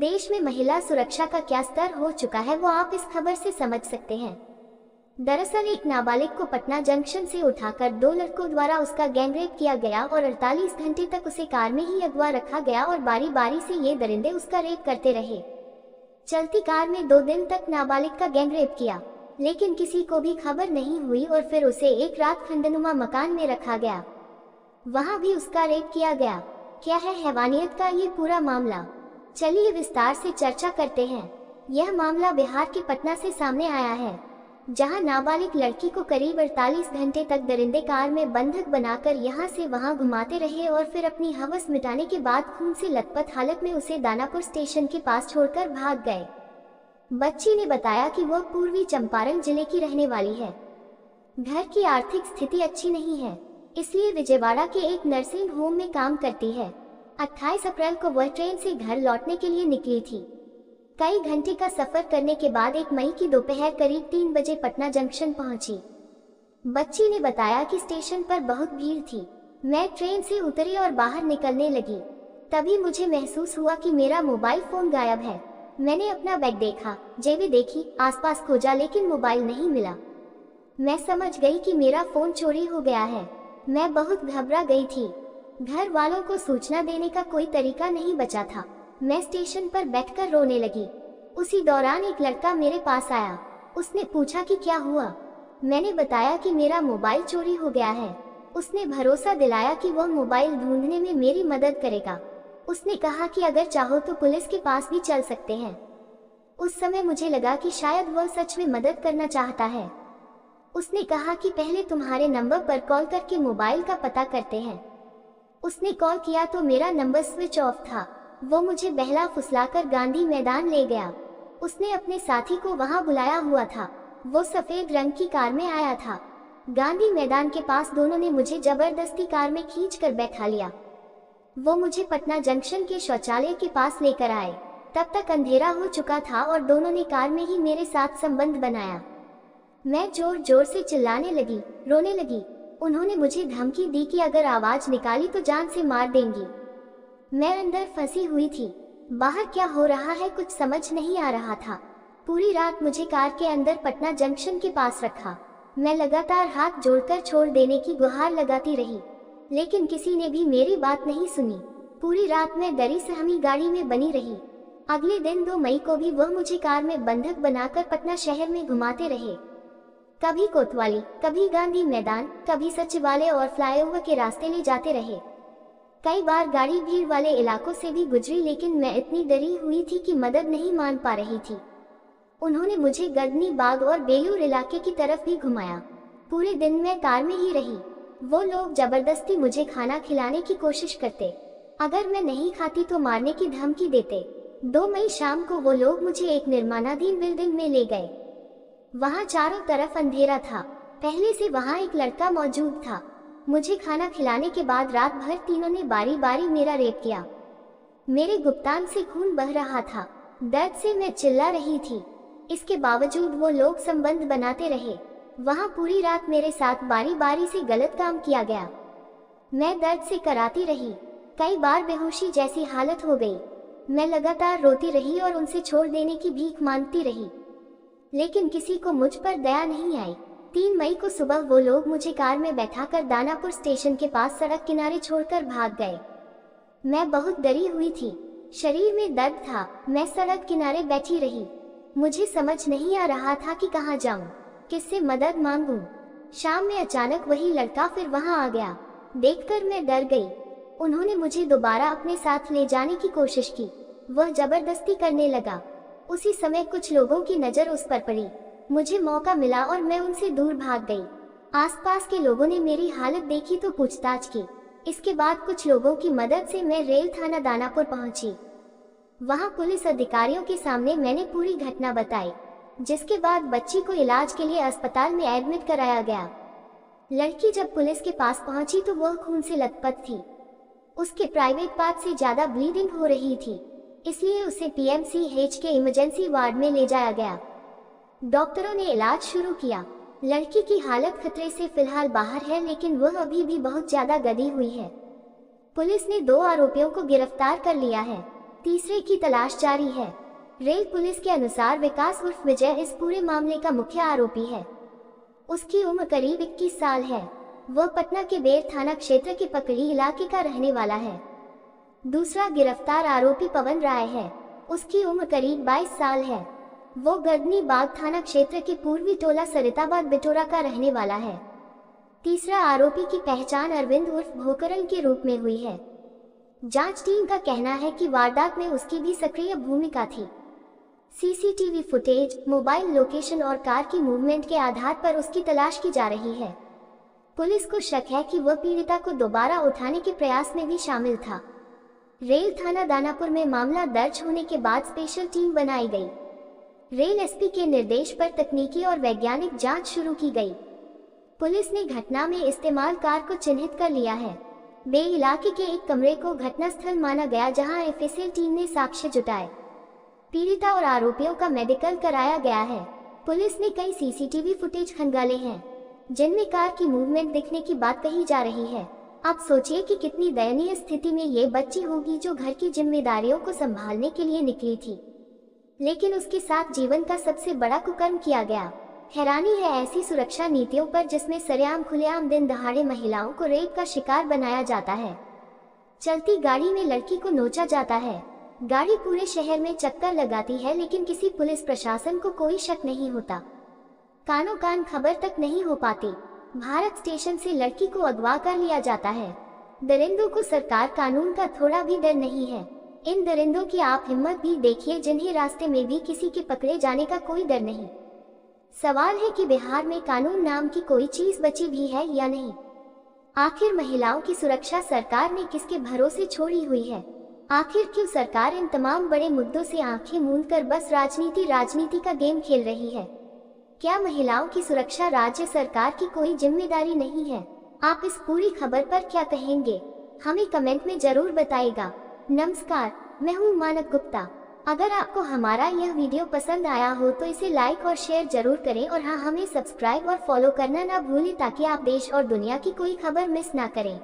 देश में महिला सुरक्षा का क्या स्तर हो चुका है वो आप इस खबर से समझ सकते हैं। दरअसल एक नाबालिग को पटना जंक्शन से उठाकर 2 लड़कों द्वारा उसका गैंगरेप किया गया और 48 घंटे तक उसे कार में ही अगवा रखा गया और बारी बारी से ये दरिंदे उसका रेप करते रहे। चलती कार में 2 दिन तक नाबालिग का गैंगरेप किया, लेकिन किसी को भी खबर नहीं हुई और फिर उसे एक रात खंडनुमा मकान में रखा गया, वहां भी उसका रेप किया गया। क्या है हैवानियत का ये पूरा मामला? चलिए विस्तार से चर्चा करते हैं। यह मामला बिहार के पटना से सामने आया है, जहां नाबालिग लड़की को करीब 48 घंटे तक दरिंदे कार में बंधक बनाकर यहां से वहां घुमाते रहे और फिर अपनी हवस मिटाने के बाद खून से लथपथ हालत में उसे दानापुर स्टेशन के पास छोड़कर भाग गए। बच्ची ने बताया कि वह पूर्वी चंपारण जिले की रहने वाली है। घर की आर्थिक स्थिति अच्छी नहीं है, इसलिए विजयवाड़ा के एक नर्सिंग होम में काम करती है। 28 अप्रैल को वह ट्रेन से घर लौटने के लिए निकली थी। कई घंटे का सफर करने के बाद 1 मई की दोपहर करीब 3 बजे पटना जंक्शन पहुंची। बच्ची ने बताया कि स्टेशन पर बहुत भीड़ थी। मैं ट्रेन से उतरी और बाहर निकलने लगी, तभी मुझे महसूस हुआ कि मेरा मोबाइल फोन गायब है। मैंने अपना बैग देखा, जेबें देखी, आसपास खोजा, लेकिन मोबाइल नहीं मिला। मैं समझ गई कि मेरा फोन चोरी हो गया है। मैं बहुत घबरा गई थी। घर वालों को सूचना देने का कोई तरीका नहीं बचा था। मैं स्टेशन पर बैठकर रोने लगी। उसी दौरान एक लड़का मेरे पास आया। उसने पूछा कि क्या हुआ। मैंने बताया कि मेरा मोबाइल चोरी हो गया है। उसने भरोसा दिलाया कि वह मोबाइल ढूंढने में मेरी मदद करेगा। उसने कहा कि अगर चाहो तो पुलिस के पास भी चल सकते हैं। उस समय मुझे लगा कि शायद वह सच में मदद करना चाहता है। उसने कहा कि पहले तुम्हारे नंबर पर कॉल करके मोबाइल का पता करते हैं। उसने कॉल किया तो मेरा नंबर स्विच ऑफ था। वो मुझे बहला फुसलाकर गांधी मैदान ले गया। उसने अपने साथी को वहां बुलाया हुआ था। वो सफेद रंग की कार में आया था। गांधी मैदान के पास दोनों ने मुझे जबरदस्ती कार में खींचकर बैठा लिया। वो मुझे पटना जंक्शन के शौचालय के पास लेकर आए। तब तक अंधेरा हो चुका था और दोनों ने कार में ही मेरे साथ संबंध बनाया। मैं जोर जोर से चिल्लाने लगी, रोने लगी। उन्होंने मुझे धमकी दी कि अगर आवाज निकाली तो जान से मार देंगी। मैं अंदर फंसी हुई थी। बाहर क्या हो रहा है कुछ समझ नहीं आ रहा था। पूरी रात मुझे कार के अंदर पटना जंक्शन के पास रखा। मैं लगातार हाथ जोड़कर छोड़ देने की गुहार लगाती रही, लेकिन किसी ने भी मेरी बात नहीं सुनी। पूरी रात मैं डरी सहमी गाड़ी में बनी रही। अगले दिन 2 मई को भी वह मुझे कार में बंधक बनाकर पटना शहर में घुमाते रहे। कभी कोतवाली, कभी गांधी मैदान, कभी सचिवालय और फ्लाईओवर के रास्ते ले जाते रहे। कई बार गाड़ी भीड़ वाले इलाकों से भी गुजरी, लेकिन मैं इतनी डरी हुई थी कि मदद नहीं मान पा रही थी। उन्होंने मुझे गगनी बाग और बेलूर इलाके की तरफ भी घुमाया। पूरे दिन मैं कार में ही रही। वो लोग जबरदस्ती मुझे खाना खिलाने की कोशिश करते। अगर मैं नहीं खाती तो मारने की धमकी देते। 2 मई शाम को वो लोग मुझे एक निर्माणाधीन बिल्डिंग में ले गए। वहाँ चारों तरफ अंधेरा था। पहले से वहाँ एक लड़का मौजूद था। मुझे खाना खिलाने के बाद रात भर तीनों ने बारी बारी मेरा रेप किया। मेरे गुप्तांग से खून बह रहा था। दर्द से मैं चिल्ला रही थी। इसके बावजूद वो लोग संबंध बनाते रहे। वहाँ पूरी रात मेरे साथ बारी बारी से गलत काम किया गया। मैं दर्द से कराती रही। कई बार बेहोशी जैसी हालत हो गई। मैं लगातार रोती रही और उनसे छोड़ देने की भीख मांगती रही, लेकिन किसी को मुझ पर दया नहीं आई। 3 मई को सुबह वो लोग मुझे कार में बैठाकर दानापुर स्टेशन के पास सड़क किनारे छोड़कर भाग गए। मैं बहुत डरी हुई थी। शरीर में दर्द था। मैं सड़क किनारे बैठी रही। मुझे समझ नहीं आ रहा था कि कहाँ जाऊं, किससे मदद मांगूं। शाम में अचानक वही लड़का फिर वहां आ गया। देखकर मैं डर गई। उन्होंने मुझे दोबारा अपने साथ ले जाने की कोशिश की। वह जबरदस्ती करने लगा। उसी समय कुछ लोगों की नजर उस पर पड़ी। मुझे मौका मिला और मैं उनसे दूर भाग गई। आसपास के लोगों ने मेरी हालत देखी तो पूछताछ की। इसके बाद कुछ लोगों की मदद से मैं रेल थाना दानापुर पहुंची। वहां पुलिस अधिकारियों के सामने मैंने पूरी घटना बताई, जिसके बाद बच्ची को इलाज के लिए अस्पताल में एडमिट कराया गया। लड़की जब पुलिस के पास पहुंची तो वह खून से लथपथ थी। उसके प्राइवेट पार्ट से ज्यादा ब्लीडिंग हो रही थी, इसलिए उसे पीएमसीएच के इमरजेंसी वार्ड में ले जाया गया। डॉक्टरों ने इलाज शुरू किया। लड़की की हालत खतरे से फिलहाल बाहर है, लेकिन वह अभी भी बहुत ज्यादा गदी हुई है। पुलिस ने 2 आरोपियों को गिरफ्तार कर लिया है। तीसरे की तलाश जारी है। रेल पुलिस के अनुसार विकास उर्फ विजय इस पूरे मामले का मुख्य आरोपी है। उसकी उम्र करीब 21 साल है। वह पटना के बेर थाना क्षेत्र के पकड़ी इलाके का रहने वाला है। दूसरा गिरफ्तार आरोपी पवन राय है। उसकी उम्र करीब 22 साल है। वो गर्दनी बाग थाना क्षेत्र के पूर्वी टोला सरिताबाद बिटोरा का रहने वाला है। तीसरा आरोपी की पहचान अरविंद उर्फ भोकरन के रूप में हुई है। जांच टीम का कहना है कि वारदात में उसकी भी सक्रिय भूमिका थी। सीसीटीवी फुटेज, मोबाइल लोकेशन और कार की मूवमेंट के आधार पर उसकी तलाश की जा रही है। पुलिस को शक है कि वह पीड़िता को दोबारा उठाने के प्रयास में भी शामिल था। रेल थाना दानापुर में मामला दर्ज होने के बाद स्पेशल टीम बनाई गई। रेल एसपी के निर्देश पर तकनीकी और वैज्ञानिक जांच शुरू की गई। पुलिस ने घटना में इस्तेमाल कार को चिन्हित कर लिया है। बे इलाके के एक कमरे को घटनास्थल माना गया जहां एफएसएल टीम ने साक्ष्य जुटाए। पीड़िता और आरोपियों का मेडिकल कराया गया है। पुलिस ने कई सीसीटीवी फुटेज खंगाले हैं जिनमें कार की मूवमेंट दिखने की बात कही जा रही है। आप सोचिए कि कितनी दयनीय स्थिति में ये बच्ची होगी जो घर की जिम्मेदारियों को संभालने के लिए निकली थी, लेकिन उसके साथ जीवन का सबसे बड़ा कुकर्म किया गया। हैरानी है ऐसी सुरक्षा नीतियों पर जिसमें सरेआम खुलेआम दिन दहाड़े महिलाओं को रेप का शिकार बनाया जाता है। चलती गाड़ी में लड़की को नोचा जाता है। गाड़ी पूरे शहर में चक्कर लगाती है लेकिन किसी पुलिस प्रशासन को कोई शक नहीं होता। कानों कान खबर तक नहीं हो पाती। भारत स्टेशन से लड़की को अगवा कर लिया जाता है। दरिंदों को सरकार कानून का थोड़ा भी डर नहीं है। इन दरिंदों की आप हिम्मत भी देखिए जिन्हें रास्ते में भी किसी के पकड़े जाने का कोई डर नहीं। सवाल है कि बिहार में कानून नाम की कोई चीज बची भी है या नहीं। आखिर महिलाओं की सुरक्षा सरकार ने किसके भरोसे छोड़ी हुई है? आखिर क्यों सरकार इन तमाम बड़े मुद्दों से आंखें मूंद कर बस राजनीति का गेम खेल रही है? क्या महिलाओं की सुरक्षा राज्य सरकार की कोई जिम्मेदारी नहीं है? आप इस पूरी खबर पर क्या कहेंगे? हमें कमेंट में जरूर बताइएगा। नमस्कार, मैं हूं मानक गुप्ता। अगर आपको हमारा यह वीडियो पसंद आया हो तो इसे लाइक और शेयर जरूर करें और हाँ, हमें सब्सक्राइब और फॉलो करना ना भूलें ताकि आप देश और दुनिया की कोई खबर मिस ना करें।